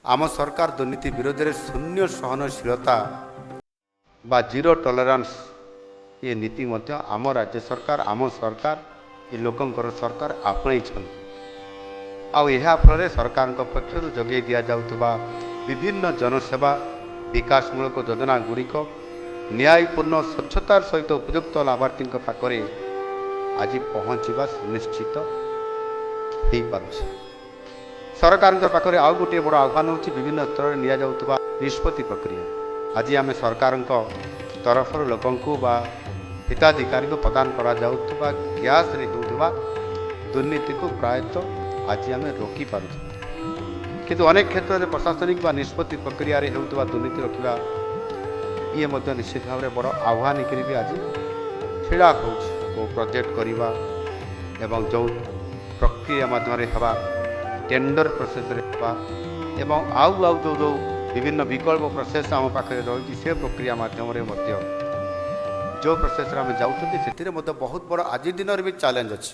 आम सरकार दुर्नीति विरोध में शून्य सहनशीलता बा जीरो टॉलरेंस ये नीति मध्य आम राज्य सरकार आम सरकार ये लोकंकर सरकार आपणई फल सरकार पक्षर जगे दि जाउथबा विभिन्न जनसेवा विकासमूलक योजना गुड़िक न्यायपूर्ण स्वच्छतार सहित उपयुक्त लाभार्थी पाखरे आज पहुँचवा सुनिश्चित हो पारे। सरकार पाखरे आउ गोटे बड़ आह्वान होची विभिन्न स्तर में निया निष्पत्ति प्रक्रिया। आज आम सरकार तरफ लोकंकु बा हिताधिकारी को प्रदान करा जाउथबा गैस रे होउथबा दुर्नीति को प्रायतः आज आम रोकी पारुछ, किंतु अनेक क्षेत्र में प्रशासनिक बा निष्पत्ति प्रक्रिया रे होउथबा दुर्नीति रोकिबा ये मध्य निश्चित भाव में बड़ आह्वान भी आज छिड़ा हो प्रोजेक्ट करवा एवं जो प्रक्रिया माध्यम हवा टेंडर प्रोसेस एवं आउ आउ जो जो विभिन्न विकल्प प्रोसेस आम पाखे रही से प्रक्रिया माध्यम जो प्रोसेस आम जाऊँ से बहुत बड़ आज दिन भी चैलेंज अच्छी।